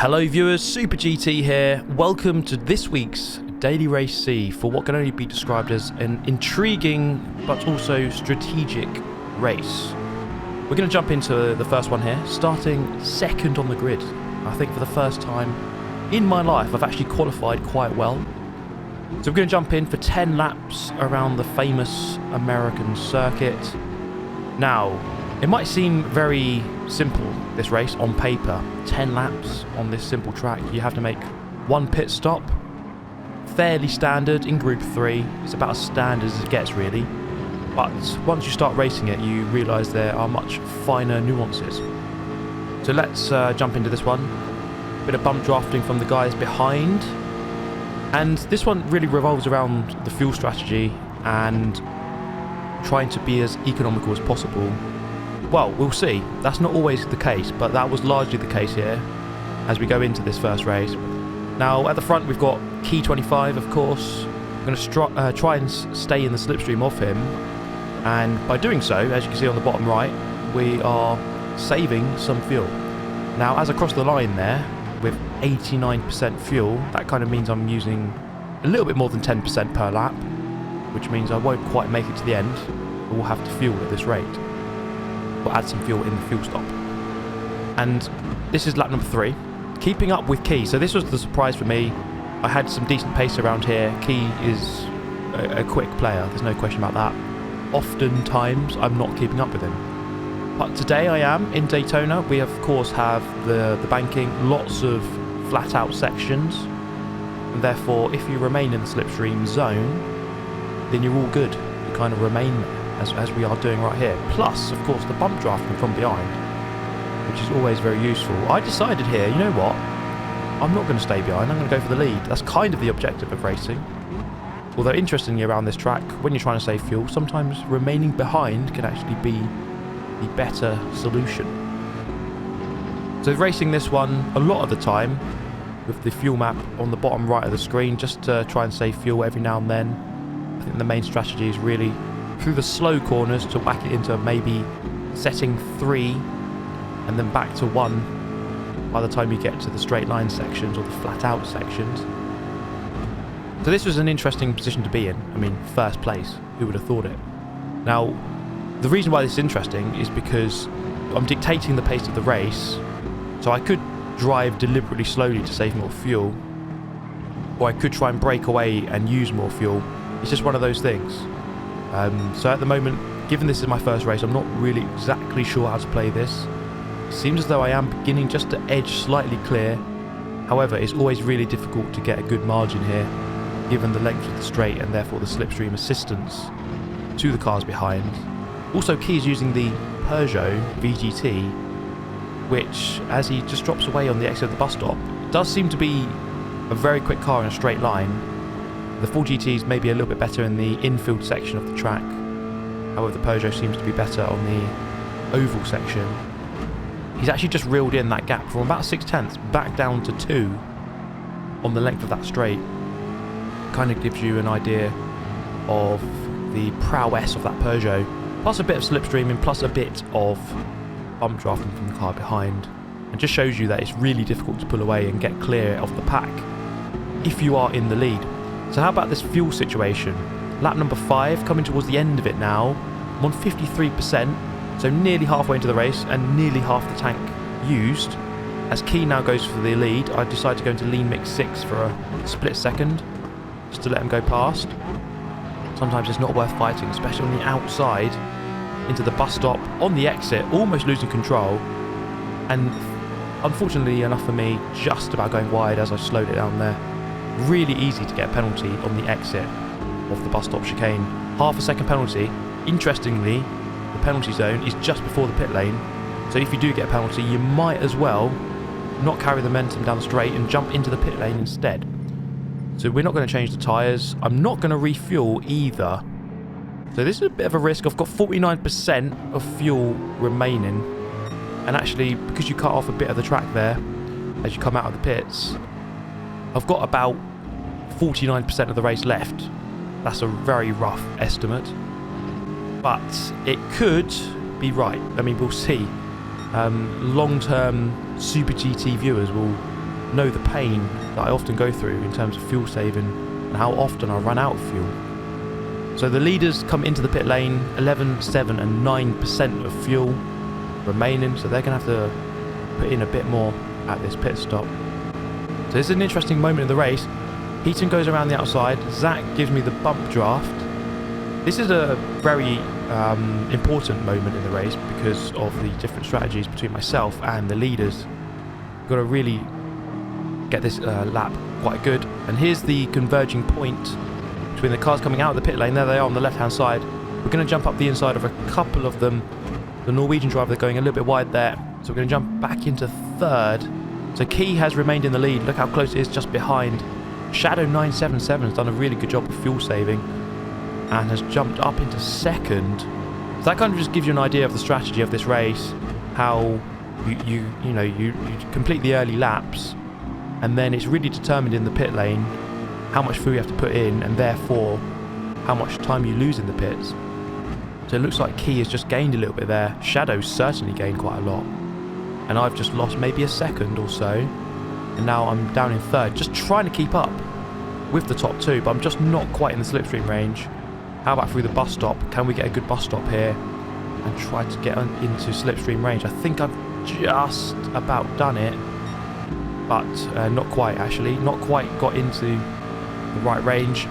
Hello viewers, Super GT here. Welcome to this week's Daily Race C for what can only be described as an intriguing but also strategic race. We're going to jump into the first one here, starting second on the grid. I think for the first time in my life I've actually qualified quite well. So we're going to jump in for 10 laps around the famous American circuit. Now, it might seem very simple, this race, on paper. 10 laps on this simple track. You have to make one pit stop. Fairly standard in Group 3. It's about as standard as it gets, really. But once you start racing it, you realise there are much finer nuances. So let's jump into this one. Bit of bump drafting from the guys behind. And this one really revolves around the fuel strategy and trying to be as economical as possible. Well, we'll see. That's not always the case, but that was largely the case here as we go into this first race. Now, at the front, we've got Key 25, of course. We're going to try and stay in the slipstream of him. And by doing so, as you can see on the bottom right, we are saving some fuel. Now, as I cross the line there, with 89% fuel, that kind of means I'm using a little bit more than 10% per lap, which means I won't quite make it to the end. We'll have to fuel at this rate. We'll add some fuel in the fuel stop. And this is lap number 3. Keeping up with Key. So this was the surprise for me. I had some decent pace around here. Key is a quick player. There's no question about that. Oftentimes, I'm not keeping up with him. But today I am in Daytona. We, of course, have the banking. Lots of flat-out sections. And therefore, if you remain in the slipstream zone, then you're all good. You kind of remain there. As we are doing right here. Plus, of course, the bump drafting from behind, which is always very useful. I decided here, you know what? I'm not going to stay behind. I'm going to go for the lead. That's kind of the objective of racing. Although, interestingly, around this track, when you're trying to save fuel, sometimes remaining behind can actually be the better solution. So racing this one a lot of the time with the fuel map on the bottom right of the screen, just to try and save fuel every now and then. I think the main strategy is really through the slow corners to whack it into maybe setting 3 and then back to 1 by the time you get to the straight line sections or the flat out sections. So this was an interesting position to be in. I mean, first place, who would have thought it? Now, the reason why this is interesting is because I'm dictating the pace of the race, so I could drive deliberately slowly to save more fuel, or I could try and break away and use more fuel. It's just one of those things. So at the moment, given this is my first race, I'm not really exactly sure how to play this. It seems as though I am beginning just to edge slightly clear. However, it's always really difficult to get a good margin here, given the length of the straight and therefore the slipstream assistance to the cars behind. Also, Key is using the Peugeot VGT, which, as he just drops away on the exit of the bus stop, does seem to be a very quick car in a straight line. The full GTs may be a little bit better in the infield section of the track. However, the Peugeot seems to be better on the oval section. He's actually just reeled in that gap from about 6/10 back down to 2 on the length of that straight. Kind of gives you an idea of the prowess of that Peugeot. Plus a bit of slipstreaming, plus a bit of bump drafting from the car behind. And just shows you that it's really difficult to pull away and get clear of the pack if you are in the lead. So how about this fuel situation? Lap number 5, coming towards the end of it now. I'm on 53%, so nearly halfway into the race and nearly half the tank used. As Key now goes for the lead, I decide to go into lean mix 6 for a split second, just to let him go past. Sometimes it's not worth fighting, especially on the outside, into the bus stop, on the exit, almost losing control. And unfortunately enough for me, just about going wide as I slowed it down there. Really easy to get a penalty on the exit of the bus stop chicane. Half a second penalty. Interestingly, the penalty zone is just before the pit lane. So if you do get a penalty, you might as well not carry the momentum down the straight and jump into the pit lane instead. So we're not going to change the tyres. I'm not going to refuel either. So this is a bit of a risk. I've got 49% of fuel remaining. And actually, because you cut off a bit of the track there as you come out of the pits, I've got about 49% of the race left. That's a very rough estimate. But it could be right. I mean, we'll see. Long-term Super GT viewers will know the pain that I often go through in terms of fuel saving and how often I run out of fuel. So the leaders come into the pit lane, 11, 7 and 9% of fuel remaining, so they're going to have to put in a bit more at this pit stop. So this is an interesting moment in the race. Heaton goes around the outside, Zach gives me the bump draft. This is a very important moment in the race because of the different strategies between myself and the leaders. Got to really get this lap quite good. And here's the converging point between the cars coming out of the pit lane. There they are on the left hand side. We're going to jump up the inside of a couple of them. The Norwegian driver going a little bit wide there, so we're going to jump back into third. So Key has remained in the lead. Look how close it is just behind. Shadow 977 has done a really good job of fuel saving and has jumped up into second. So that kind of just gives you an idea of the strategy of this race, how you complete the early laps, and then it's really determined in the pit lane how much fuel you have to put in, and therefore how much time you lose in the pits. So it looks like Key has just gained a little bit there. Shadow's certainly gained quite a lot, and I've just lost maybe a second or so, and now I'm down in third, just trying to keep up with the top two, but I'm just not quite in the slipstream range. How about through the bus stop? Can we get a good bus stop here and try to get into slipstream range? I think I've just about done it, but not quite actually. Not quite got into the right range.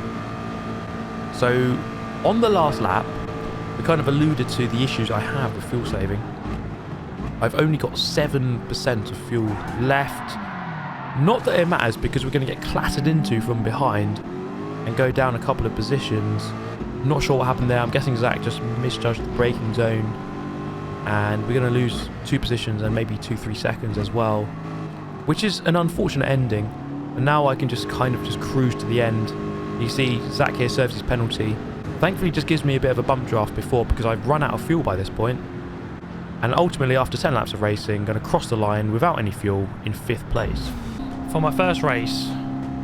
So on the last lap, we kind of alluded to the issues I have with fuel saving. I've only got 7% of fuel left. Not that it matters, because we're going to get clattered into from behind and go down a couple of positions. Not sure what happened there. I'm guessing Zach just misjudged the braking zone, and we're going to lose 2 positions and maybe 2-3 seconds as well, which is an unfortunate ending. And now I can just kind of just cruise to the end. You see Zach here serves his penalty. Thankfully just gives me a bit of a bump draft before, because I've run out of fuel by this point. And ultimately, after 10 laps of racing, going to cross the line without any fuel in 5th place. For my first race,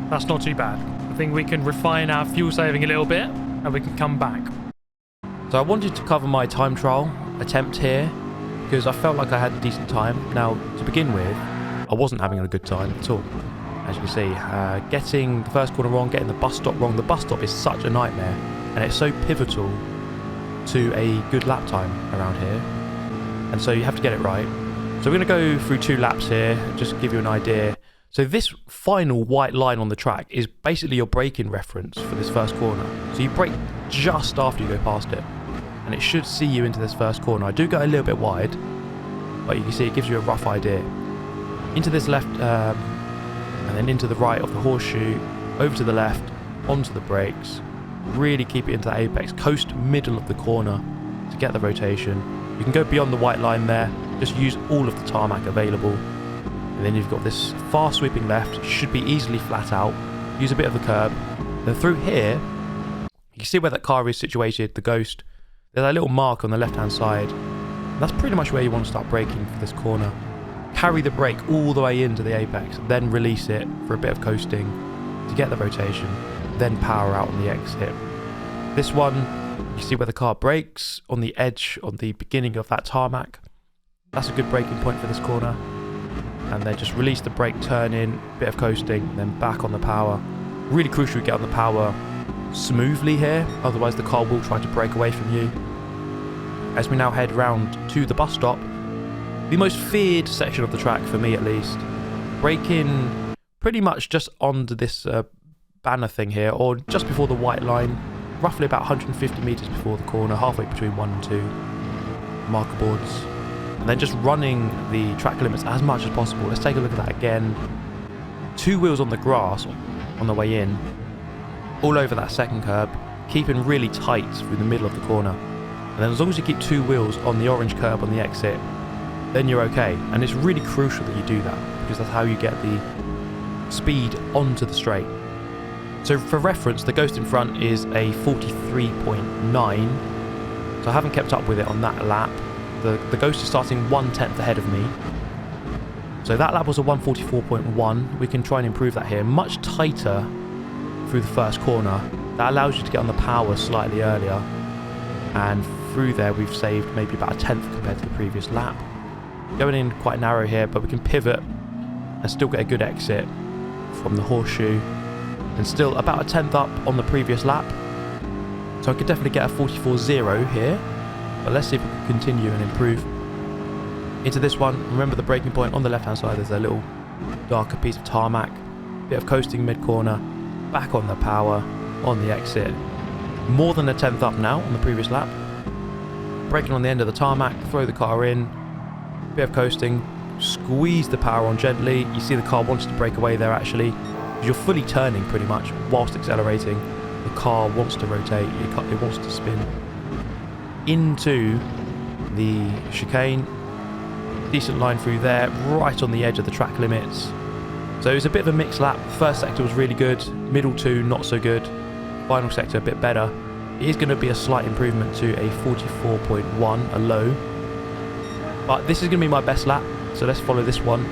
that's not too bad. I think we can refine our fuel saving a little bit and we can come back. So I wanted to cover my time trial attempt here because I felt like I had a decent time. Now, to begin with, I wasn't having a good time at all. As you can see, getting the first corner wrong, getting the bus stop wrong. The bus stop is such a nightmare, and it's so pivotal to a good lap time around here. And so you have to get it right. So we're going to go through 2 laps here, just to give you an idea. So this final white line on the track is basically your braking reference for this first corner. So you brake just after you go past it, and it should see you into this first corner. I do go a little bit wide, but you can see it gives you a rough idea. Into this left, and then into the right of the horseshoe, over to the left, onto the brakes. Really keep it into the apex. Coast middle of the corner to get the rotation. You can go beyond the white line there. Just use all of the tarmac available. And then you've got this far sweeping left, should be easily flat out. Use a bit of the curb. Then through here, you can see where that car is situated, the Ghost. There's a little mark on the left hand side. And that's pretty much where you want to start braking for this corner. Carry the brake all the way into the apex, then release it for a bit of coasting to get the rotation, then power out on the exit. This one, you see where the car brakes on the edge, on the beginning of that tarmac. That's a good braking point for this corner. And then just release the brake, turn in, bit of coasting, then back on the power. Really crucial you get on the power smoothly here, otherwise the car will try to break away from you. As we now head round to the bus stop, the most feared section of the track, for me at least. Brake in pretty much just onto this banner thing here, or just before the white line, roughly about 150 metres before the corner, halfway between 1 and 2 marker boards. And then just running the track limits as much as possible. Let's take a look at that again. 2 wheels on the grass on the way in, all over that second curb, keeping really tight through the middle of the corner. And then as long as you keep 2 wheels on the orange curb on the exit, then you're okay. And it's really crucial that you do that, because that's how you get the speed onto the straight. So for reference, the Ghost in front is a 43.9, so I haven't kept up with it on that lap. The Ghost is starting 1/10 ahead of me. So that lap was a 144.1. We can try and improve that here. Much tighter through the first corner. That allows you to get on the power slightly earlier. And through there we've saved maybe about 1/10 compared to the previous lap. Going in quite narrow here, but we can pivot and still get a good exit from the horseshoe, and still about a tenth up on the previous lap. So I could definitely get a 44.0 here, but let's see if we can continue and improve into this one. Remember the braking point on the left hand side, there's a little darker piece of tarmac, bit of coasting mid corner, back on the power, on the exit, more than a tenth up now on the previous lap. Braking on the end of the tarmac, throw the car in, bit of coasting, squeeze the power on gently. You see the car wants to break away there actually. You're fully turning pretty much whilst accelerating. The car wants to rotate, it wants to spin into the chicane. Decent line through there, right on the edge of the track limits. So it was a bit of a mixed lap. First sector was really good, middle two not so good, final sector a bit better. It is going to be a slight improvement to a 44.1, a low. But this is going to be my best lap, so let's follow this one.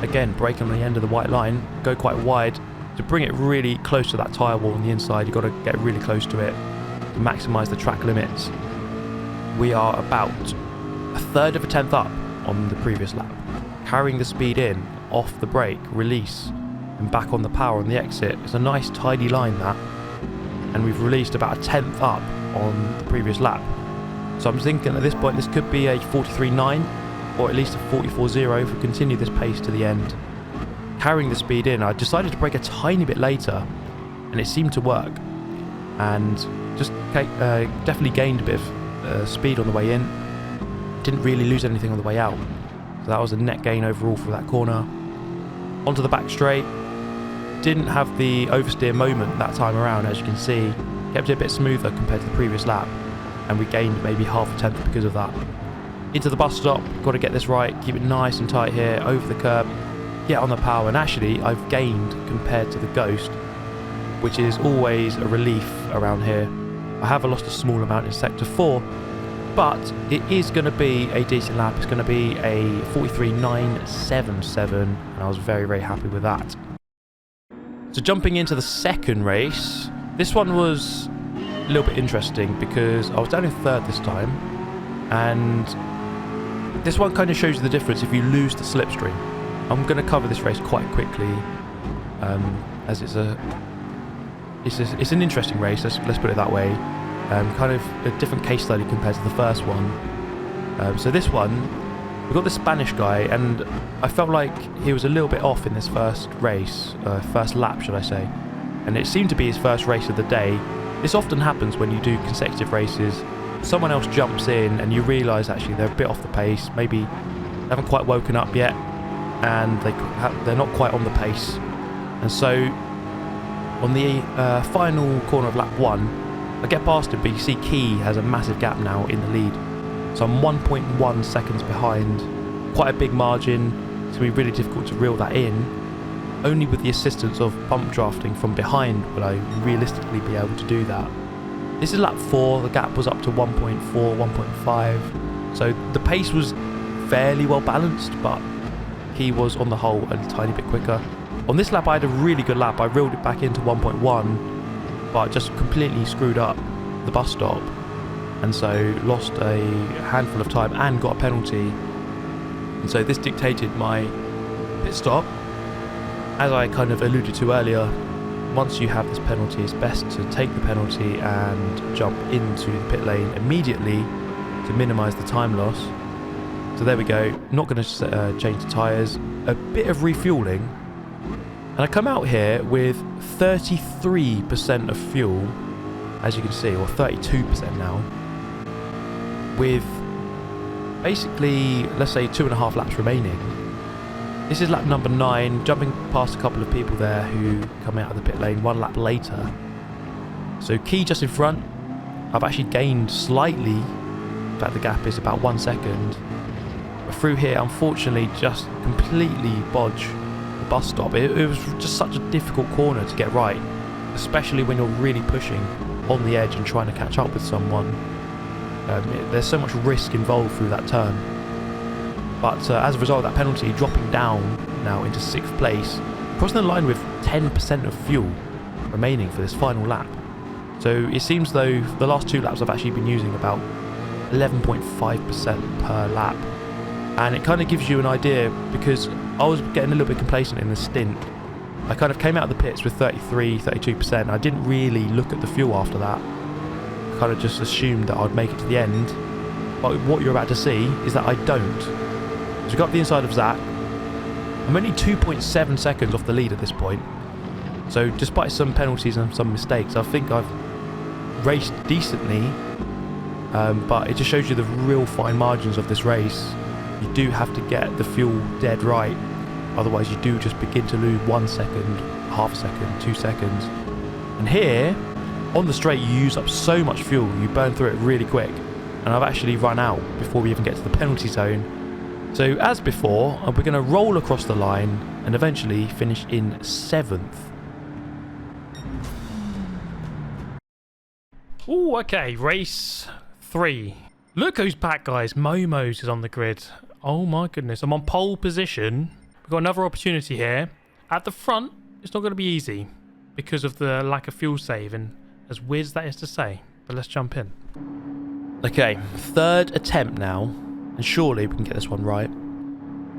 Again, brake on the end of the white line, go quite wide. To bring it really close to that tyre wall on the inside, you've got to get really close to it to maximise the track limits. We are about a third of a tenth up on the previous lap. Carrying the speed in, off the brake, release, and back on the power on the exit. It's a nice tidy line that. And we've released about a tenth up on the previous lap. So I'm thinking at this point this could be a 43.9 or at least a 44.0 if we continue this pace to the end. Carrying the speed in, I decided to brake a tiny bit later and it seemed to work, and just definitely gained a bit of speed on the way in. Didn't really lose anything on the way out, so that was a net gain overall for that corner. Onto the back straight, didn't have the oversteer moment that time around, as you can see. Kept it a bit smoother compared to the previous lap, and we gained maybe half a tenth because of that. Into the bus stop, got to get this right, keep it nice and tight here, over the curb, get on the power, and actually I've gained compared to the Ghost, which is always a relief around here. I have lost a small amount in sector 4, but it is going to be a decent lap. It's going to be a 43.977, and I was very, very happy with that. So jumping into the second race, this one was a little bit interesting because I was down in third this time, and this one kind of shows you the difference if you lose the slipstream. I'm going to cover this race quite quickly, as it's an interesting race. Let's put it that way. Kind of a different case study compared to the first one. So this one, we've got the Spanish guy, and I felt like he was a little bit off in this first race, first lap, should I say. And it seemed to be his first race of the day. This often happens when you do consecutive races. Someone else jumps in, and you realise actually they're a bit off the pace. Maybe they haven't quite woken up yet, and they're not quite on the pace. And so on the final corner of lap 1, I get past him, but you see Key has a massive gap now in the lead. So I'm 1.1 seconds behind, quite a big margin. It's going to be really difficult to reel that in. Only with the assistance of bump drafting from behind will I realistically be able to do that. This is lap 4, the gap was up to 1.4, 1.5. So the pace was fairly well balanced, but he was on the whole a tiny bit quicker. On this lap I had a really good lap. I reeled it back into 1.1, but just completely screwed up the bus stop, and so lost a handful of time and got a penalty. And so this dictated my pit stop. As I kind of alluded to earlier, once you have this penalty, it's best to take the penalty and jump into the pit lane immediately to minimise the time loss. So there we go, not going to change the tyres, a bit of refuelling, and I come out here with 33% of fuel, as you can see, or 32% now, with basically, let's say 2.5 laps remaining. This is lap number 9, jumping past a couple of people there who come out of the pit lane 1 lap later. So Key just in front. I've actually gained slightly, in fact the gap is about 1 second. But through here, unfortunately, just completely bodge the bus stop. It was just such a difficult corner to get right, especially when you're really pushing on the edge and trying to catch up with someone. There's so much risk involved through that turn. But as a result of that penalty, dropping down now into 6th place, crossing the line with 10% of fuel remaining for this final lap. So it seems though the last 2 laps I've actually been using about 11.5% per lap. And it kind of gives you an idea, because I was getting a little bit complacent in the stint. I kind of came out of the pits with 33, 32%. I didn't really look at the fuel after that. I kind of just assumed that I'd make it to the end. But what you're about to see is that I don't. So we got up the inside of Zach. I'm only 2.7 seconds off the lead at this point. So despite some penalties and some mistakes, I think I've raced decently. But it just shows you the real fine margins of this race. You do have to get the fuel dead right. Otherwise you do just begin to lose 1 second, half a second, 2 seconds. And here, on the straight, you use up so much fuel, you burn through it really quick. And I've actually run out before we even get to the penalty zone. So as before, we're going to roll across the line and eventually finish in 7th. Ooh, okay, race 3. Look who's back, guys. Momos is on the grid. Oh my goodness, I'm on pole position. We've got another opportunity here. At the front, it's not going to be easy because of the lack of fuel save, and as weird as that is to say, but let's jump in. Okay, 3rd attempt now, and surely we can get this one right.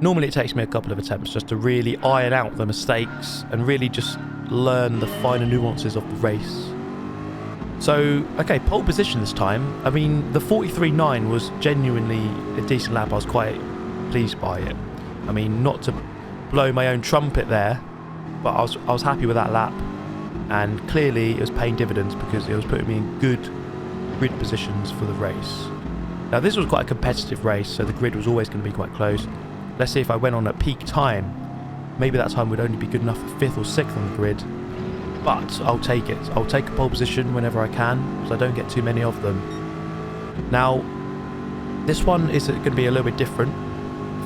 Normally it takes me a couple of attempts just to really iron out the mistakes and really just learn the finer nuances of the race. So, okay, pole position this time. I mean, the 43.9 was genuinely a decent lap. I was quite pleased by it. I mean, not to blow my own trumpet there, but I was happy with that lap. And clearly it was paying dividends because it was putting me in good grid positions for the race. Now this was quite a competitive race, so the grid was always going to be quite close. Let's see if I went on at peak time. Maybe that time would only be good enough for 5th or 6th on the grid. But I'll take it. I'll take a pole position whenever I can, because I don't get too many of them. Now, this one is going to be a little bit different.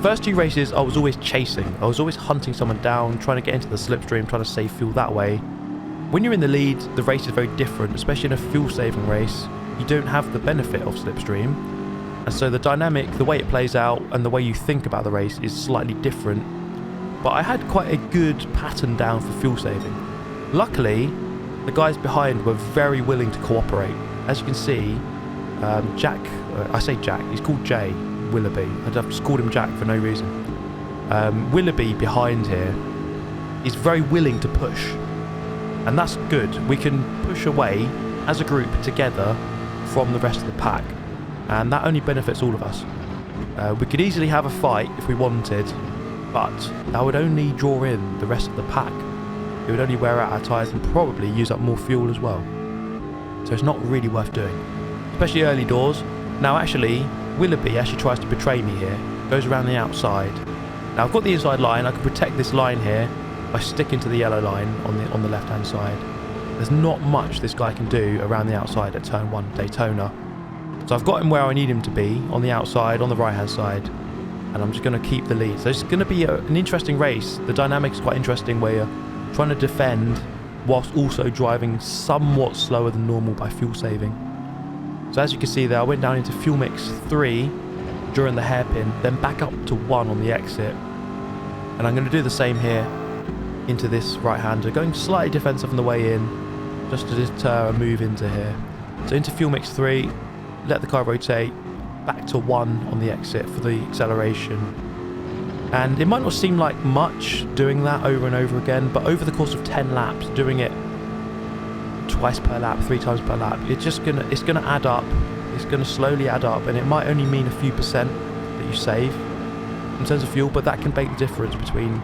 First 2 races, I was always chasing. I was always hunting someone down, trying to get into the slipstream, trying to save fuel that way. When you're in the lead, the race is very different, especially in a fuel-saving race. You don't have the benefit of slipstream. And so the dynamic, the way it plays out, and the way you think about the race is slightly different. But I had quite a good pattern down for fuel saving. Luckily, the guys behind were very willing to cooperate. As you can see, Jack, I say Jack, he's called Jay Willoughby. I've just called him Jack for no reason. Willoughby behind here is very willing to push. And that's good. We can push away as a group together from the rest of the pack. And that only benefits all of us. We could easily have a fight if we wanted, but that would only draw in the rest of the pack. It would only wear out our tyres and probably use up more fuel as well. So it's not really worth doing, especially early doors. Now actually, Willoughby actually tries to betray me here, goes around the outside. Now I've got the inside line, I can protect this line here by sticking to the yellow line on the left hand side. There's not much this guy can do around the outside at turn 1 Daytona. So I've got him where I need him to be, on the outside, on the right hand side, and I'm just going to keep the lead. So it's going to be an interesting race. The dynamic is quite interesting where you're trying to defend whilst also driving somewhat slower than normal by fuel saving. So as you can see there, I went down into fuel mix 3 during the hairpin, then back up to 1 on the exit. And I'm going to do the same here into this right-hander, going slightly defensive on the way in, just to deter a move into here. So into fuel mix 3, let the car rotate, back to 1 on the exit for the acceleration. And it might not seem like much doing that over and over again, but over the course of 10 laps, doing it twice per lap, 3 times per lap, it's gonna add up. It's gonna slowly add up, and it might only mean a few percent that you save in terms of fuel, but that can make the difference between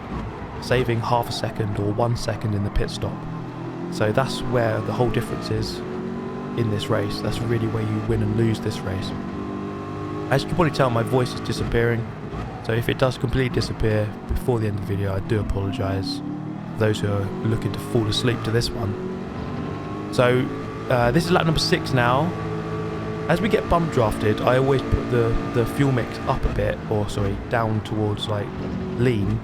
saving half a second or 1 second in the pit stop. So that's where the whole difference is in this race. That's really where you win and lose this race. As you can probably tell, my voice is disappearing, so if it does completely disappear before the end of the video, I do apologise for those who are looking to fall asleep to this one. So this is lap number 6 now. As we get bump drafted, I always put the fuel mix up a bit, or sorry, down towards like lean,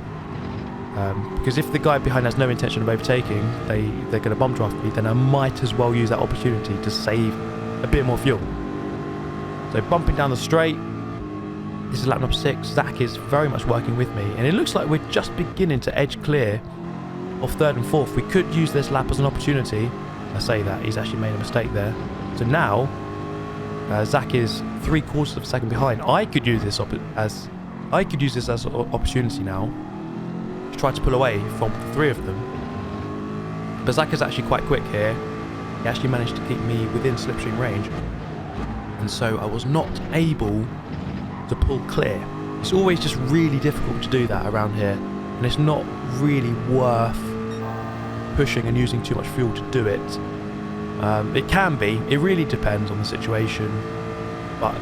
because if the guy behind has no intention of overtaking, they're going to bump draft me, then I might as well use that opportunity to save a bit more fuel. So bumping down the straight, this is lap number 6. Zach is very much working with me, and it looks like we're just beginning to edge clear of 3rd and 4th. We could use this lap as an opportunity. I say that, he's actually made a mistake there. So now, Zach is 3/4 of a second behind. I could use this as an opportunity now to try to pull away from the three of them. But Zach is actually quite quick here. He actually managed to keep me within slipstream range. And so I was not able to pull clear. It's always just really difficult to do that around here. And it's not really worth pushing and using too much fuel to do it. It can be. It really depends on the situation. But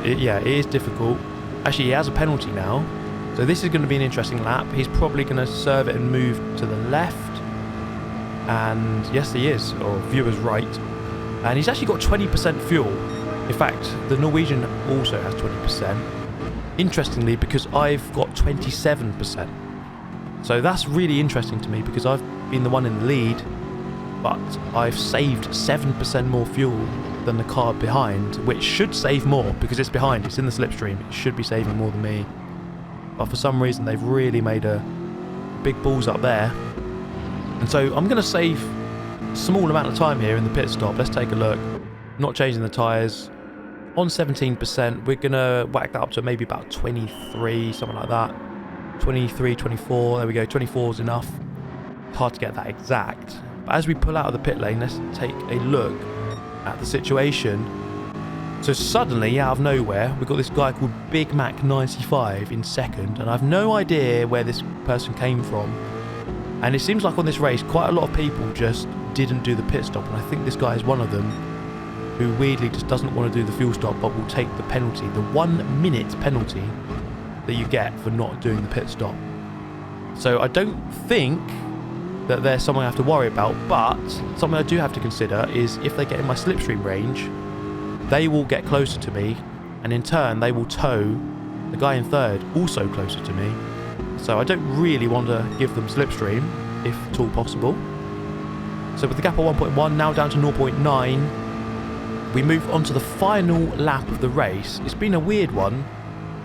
it is difficult. Actually, he has a penalty now. So this is going to be an interesting lap. He's probably going to serve it and move to the left. And yes, he is. Or viewer's right. And he's actually got 20% fuel. In fact, the Norwegian also has 20%. Interestingly, because I've got 27%. So that's really interesting to me because I've been the one in the lead, but I've saved 7% more fuel than the car behind, which should save more because it's behind, it's in the slipstream, it should be saving more than me. But for some reason they've really made a big balls up there. And so I'm going to save a small amount of time here in the pit stop. Let's take a look. Not changing the tyres. On 17%, we're going to whack that up to maybe about 23, something like that. 23, 24, there we go, 24 is enough. It's hard to get that exact. But as we pull out of the pit lane, let's take a look at the situation. So suddenly, out of nowhere, we've got this guy called Big Mac 95 in second, and I've no idea where this person came from. And it seems like on this race, quite a lot of people just didn't do the pit stop, and I think this guy is one of them, who weirdly just doesn't want to do the fuel stop but will take the penalty, the 1 minute penalty that you get for not doing the pit stop. So I don't think that there's something I have to worry about, but something I do have to consider is if they get in my slipstream range, they will get closer to me, and in turn they will tow the guy in third also closer to me. So I don't really want to give them slipstream, if at all possible. So with the gap of 1.1 now down to 0.9, we move on to the final lap of the race. It's been a weird one.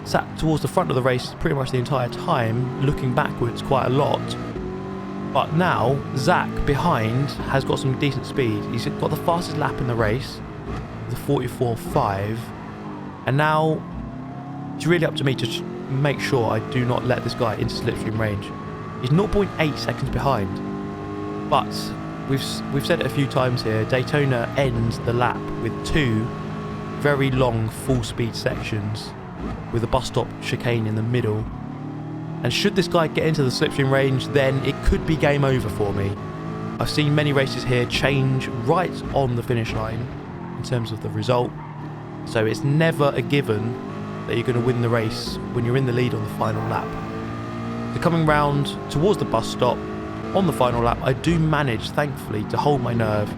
Sat towards the front of the race pretty much the entire time, looking backwards quite a lot. But now, Zach behind has got some decent speed. He's got the fastest lap in the race, the 44.5. And now, it's really up to me to make sure I do not let this guy into slipstream range. He's 0.8 seconds behind. But we've said it a few times here, Daytona ends the lap with two very long full speed sections with a bus stop chicane in the middle. And should this guy get into the slipstream range, then it could be game over for me. I've seen many races here change right on the finish line in terms of the result. So it's never a given that you're going to win the race when you're in the lead on the final lap. So coming round towards the bus stop, on the final lap, I do manage, thankfully, to hold my nerve,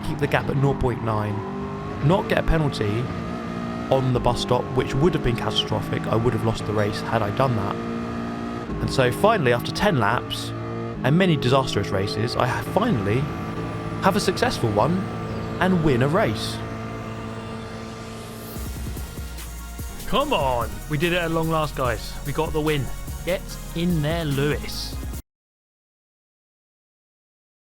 keep the gap at 0.9, not get a penalty on the bus stop, which would have been catastrophic. I would have lost the race had I done that. And so finally, after 10 laps and many disastrous races, I finally have a successful one and win a race. Come on! We did it at long last, guys. We got the win. Get in there, Lewis.